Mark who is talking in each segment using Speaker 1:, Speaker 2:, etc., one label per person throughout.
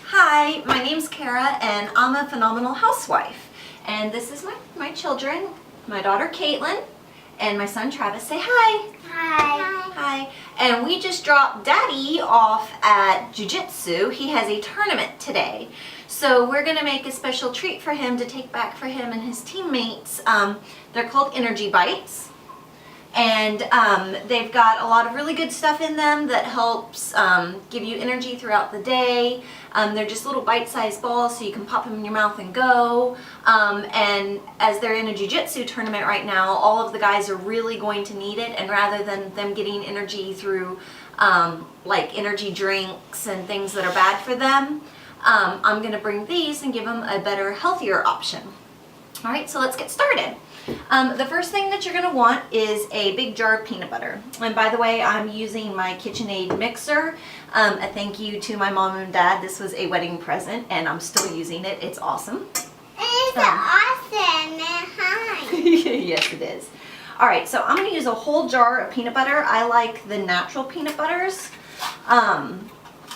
Speaker 1: Hi, my name's Kara and I'm a phenomenal housewife. And this is my children, my daughter Caitlin and my son Travis. Say hi.
Speaker 2: Hi.
Speaker 1: Hi. And we just dropped Daddy off at Jiu Jitsu. He has a tournament today. So we're going to make a special treat for him to take back for him and his teammates. They're called Energy Bites. And they've got a lot of really good stuff in them that helps give you energy throughout the day. They're just little bite-sized balls so you can pop them in your mouth and go. And as they're in a jiu-jitsu tournament right now, all of the guys are really going to need it. And rather than them getting energy through like energy drinks and things that are bad for them, I'm going to bring these and give them a better, healthier option. All right, so let's get started. The first thing that you're going to want is a big jar of peanut butter. And by the way, I'm using my KitchenAid mixer. A thank you to my mom and dad. This was a wedding present and I'm still using it. It's awesome.
Speaker 2: It's awesome. Hi.
Speaker 1: Yes, it is. All right, so I'm going to use a whole jar of peanut butter. I like the natural peanut butters.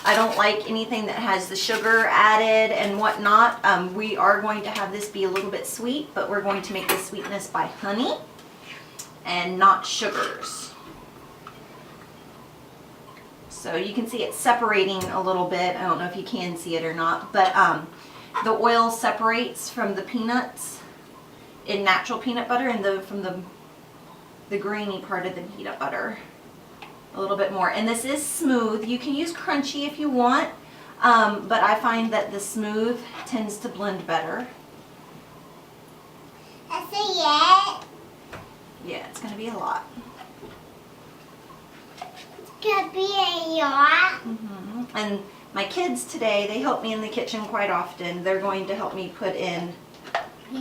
Speaker 1: I don't like anything that has the sugar added and whatnot. We are going to have this be a little bit sweet, but we're going to make the sweetness by honey and not sugars. So you can see it separating a little bit. I don't know if you can see it or not, but the oil separates from the peanuts in natural peanut butter and from the grainy part of the peanut butter. A little bit more. And this is smooth. You can use crunchy if you want, but I find that the smooth tends to blend better.
Speaker 2: That's a yet.
Speaker 1: Yeah, it's going to be a lot.
Speaker 2: It's gonna be a yacht.
Speaker 1: And my kids today, they help me in the kitchen quite often. They're going to help me put in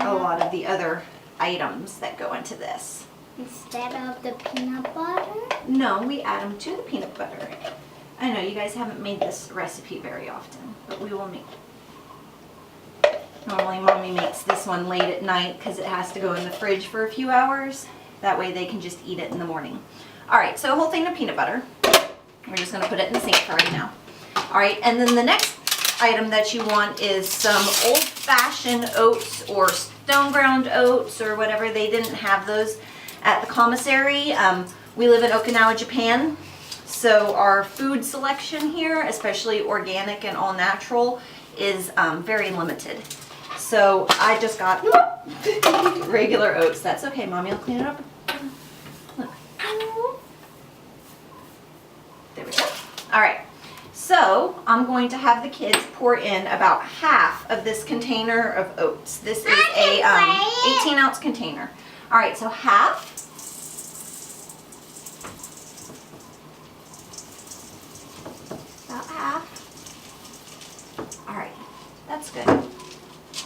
Speaker 1: a lot of the other items that go into this.
Speaker 2: Instead of the peanut butter?
Speaker 1: No, we add them to the peanut butter. I know you guys haven't made this recipe very often, but we will make it. Normally Mommy makes this one late at night because it has to go in the fridge for a few hours. That way they can just eat it in the morning. Alright, so a whole thing of peanut butter. We're just going to put it in the sink for right now. Alright, and then the next item that you want is some old-fashioned oats or stone ground oats or whatever. They didn't have those at the commissary. We live in Okinawa, Japan, so our food selection here, especially organic and all natural, is very limited. So I just got regular oats. That's okay, Mommy, I'll clean it up. Look. There we go. All right, so I'm going to have the kids pour in about half of this container of oats. This is a 18-ounce container. All right, so half. About half. All right, that's good.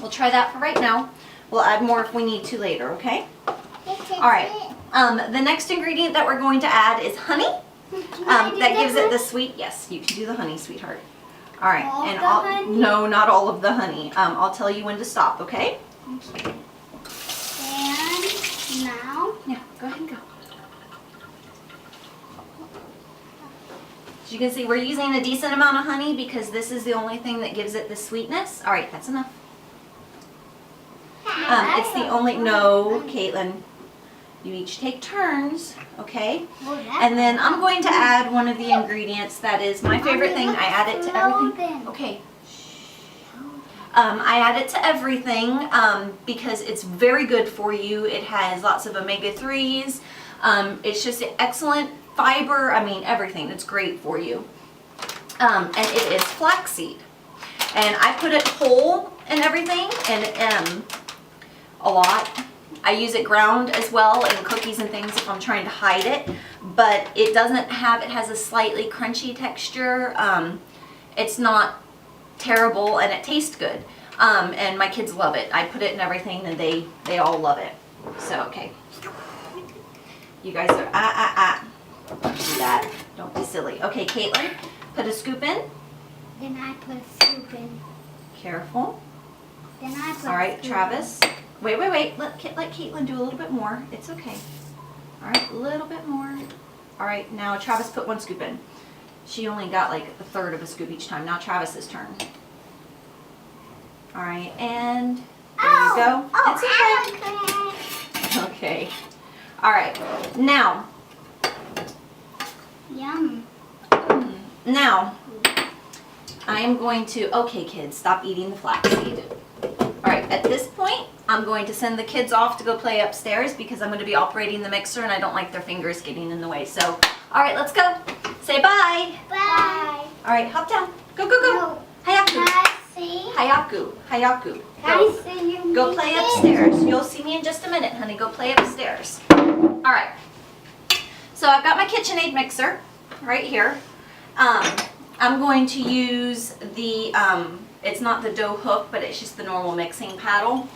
Speaker 1: We'll try that for right now. We'll add more if we need to later, okay? All right, the next ingredient that we're going to add is honey. That gives it the sweet, yes, you can do the honey, sweetheart. All right, and no, not all of the honey. I'll tell you when to stop, okay?
Speaker 2: And now?
Speaker 1: Yeah, go ahead and go. As you can see, we're using a decent amount of honey because this is the only thing that gives it the sweetness. All right, that's enough. It's the only, no, Caitlin, you each take turns, okay? And then I'm going to add one of the ingredients that is my favorite thing. I add it to everything. Okay. I add it to everything because it's very good for you. It has lots of omega-3s. It's just an excellent fiber. I mean, everything. It's great for you. And it is flaxseed. And I put it whole and everything, and a lot. I use it ground as well in cookies and things if I'm trying to hide it. But it doesn't have, it has a slightly crunchy texture. It's not terrible and it tastes good. And my kids love it. I put it in everything and they all love it. So, okay. You guys are, don't do that. Don't be silly. Okay, Caitlin, put a scoop in.
Speaker 2: Then I put a scoop in.
Speaker 1: Careful.
Speaker 2: Then I put
Speaker 1: All right,
Speaker 2: a scoop
Speaker 1: Travis. Wait. Let Caitlin do a little bit more. It's okay. All right, a little bit more. All right, now Travis, put one scoop in. She only got like a third of a scoop each time. Now Travis's turn. All right, and there you go. It's okay. Okay. All right, now.
Speaker 2: Yum.
Speaker 1: Now, I am going to, okay kids, stop eating the flaxseed. All right, at this point, I'm going to send the kids off to go play upstairs because I'm going to be operating the mixer and I don't like their fingers getting in the way. So, all right, let's go. Say bye.
Speaker 2: Bye.
Speaker 1: All right, hop down. Go, go, go.
Speaker 2: No.
Speaker 1: Hayaku.
Speaker 2: Can I see?
Speaker 1: Hayaku. Hayaku.
Speaker 2: Can I see you?
Speaker 1: Go play upstairs. You'll see me in just a minute, honey. Go play upstairs. All right. So I've got my KitchenAid mixer right here. I'm going to use the, it's not the dough hook, but it's just the normal mixing paddle.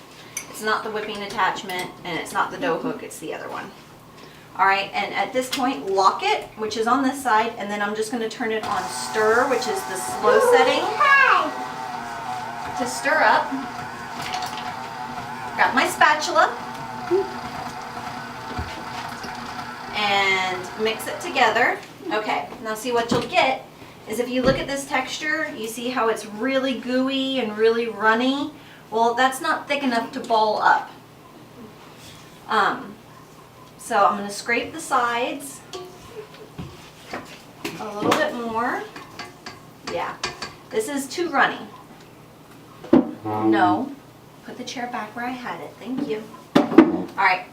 Speaker 1: It's not the whipping attachment, and it's not the dough hook, it's the other one. All right, and at this point, lock it, which is on this side, and then I'm just going to turn it on stir, which is the slow setting, to stir up. Got my spatula, and mix it together. Okay, now see what you'll get is if you look at this texture, you see how it's really gooey and really runny. Well, that's not thick enough to ball up. So I'm going to scrape the sides a little bit more. Yeah, this is too runny. No, put the chair back where I had it. Thank you. All right,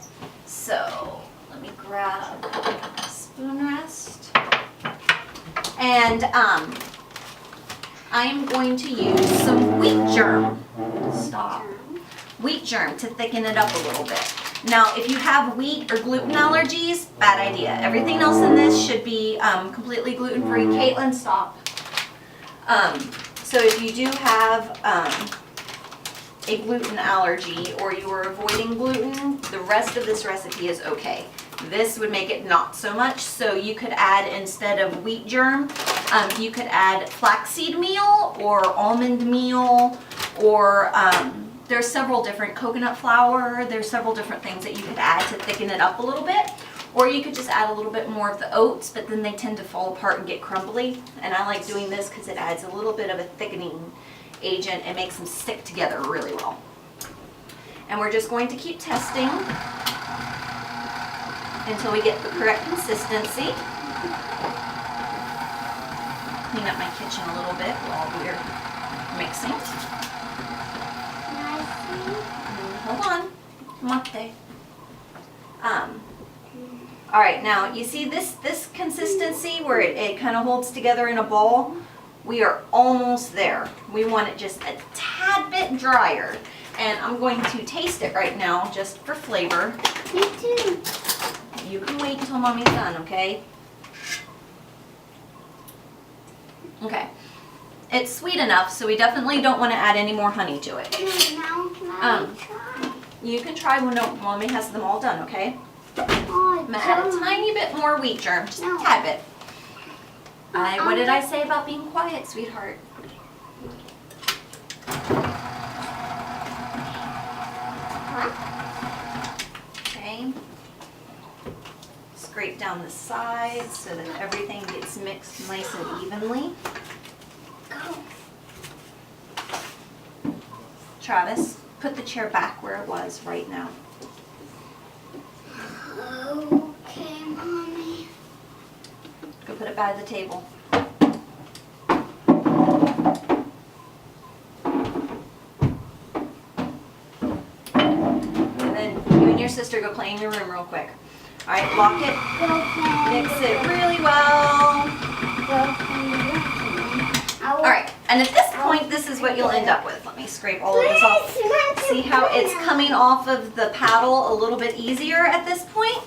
Speaker 1: so let me grab a spoon rest. And I'm going to use some wheat germ. Stop. Wheat germ to thicken it up a little bit. Now, if you have wheat or gluten allergies, bad idea. Everything else in this should be completely gluten-free. Caitlin, stop. So if you do have a gluten allergy or you are avoiding gluten, the rest of this recipe is okay. This would make it not so much, so you could add, instead of wheat germ, you could add flaxseed meal or almond meal, or there's several different, coconut flour, there's several different things that you could add to thicken it up a little bit. Or you could just add a little bit more of the oats, but then they tend to fall apart and get crumbly. And I like doing this because it adds a little bit of a thickening agent and makes them stick together really well. And we're just going to keep testing until we get the correct consistency. Clean up my kitchen a little bit while we're mixing. Hold on. Mate. All right, now you see this consistency where it kind of holds together in a ball? We are almost there. We want it just a tad bit drier. And I'm going to taste it right now just for flavor.
Speaker 2: Me too.
Speaker 1: You can wait until Mommy's done, okay? Okay. It's sweet enough, so we definitely don't want to add any more honey to it.
Speaker 2: Now can I try?
Speaker 1: You can try when Mommy has them all done, okay?
Speaker 2: Oh,
Speaker 1: I'm going to add a tiny bit more wheat germ, just a tad bit. What did I say about being quiet, sweetheart? Okay. Scrape down the sides so that everything gets mixed nice and evenly.
Speaker 2: Go.
Speaker 1: Travis, put the chair back where it was right now.
Speaker 2: Okay, Mommy.
Speaker 1: Go put it by the table. And then you and your sister go play in your room real quick. All right, lock it. Mix it really well. All right, and at this point, this is what you'll end up with. Let me scrape all of this off. See how it's coming off of the paddle a little bit easier at this point?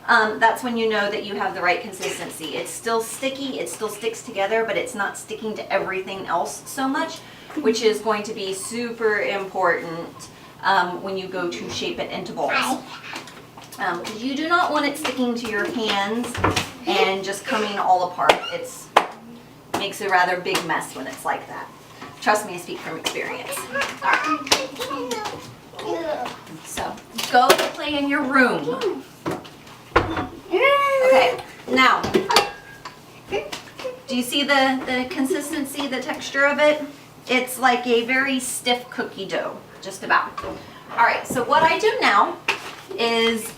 Speaker 1: That's when you know that you have the right consistency. It's still sticky, it still sticks together, but it's not sticking to everything else so much, which is going to be super important when you go to shape it into balls. Because you do not want it sticking to your hands and just coming all apart. It makes a rather big mess when it's like that. Trust me, I speak from experience. All right. So, go play in your room. Okay, now, Do you see the consistency, the texture of it? It's like a very stiff cookie dough, just about. All right, so what I do now is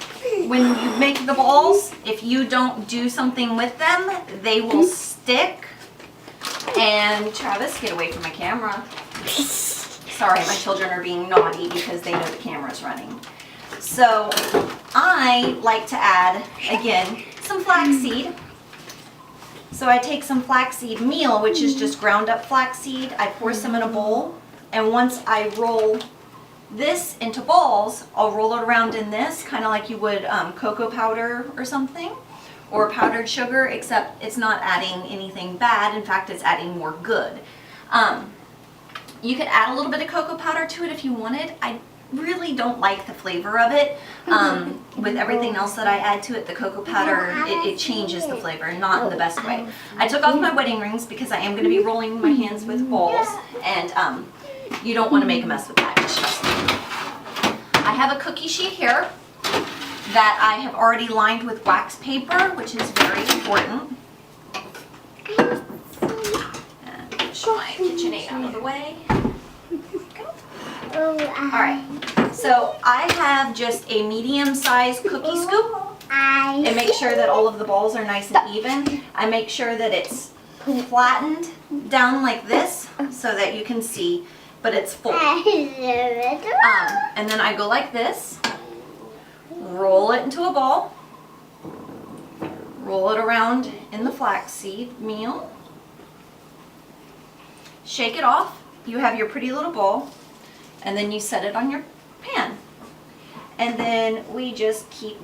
Speaker 1: when you make the balls, if you don't do something with them, they will stick. And Travis, get away from my camera. Sorry, my children are being naughty because they know the camera's running. So I like to add, again, some flaxseed. So I take some flaxseed meal, which is just ground up flaxseed. I pour some in a bowl, and once I roll this into balls, I'll roll it around in this, kind of like you would cocoa powder or something, or powdered sugar, except it's not adding anything bad. In fact, it's adding more good. You could add a little bit of cocoa powder to it if you wanted. I really don't like the flavor of it. With everything else that I add to it, the cocoa powder, it changes the flavor, not in the best way. I took off my wedding rings because I am going to be rolling my hands with balls, and you don't want to make a mess with that, just trust me. I have a cookie sheet here that I have already lined with wax paper, which is very important. And push my KitchenAid out of the way. Alright, so I have just a medium-sized cookie scoop, and make sure that all of the balls are nice and even. I make sure that it's flattened down like this so that you can see, but it's full. And then I go like this, roll it into a ball, roll it around in the flaxseed meal, shake it off. You have your pretty little ball. And then you set it on your pan. And then we just keep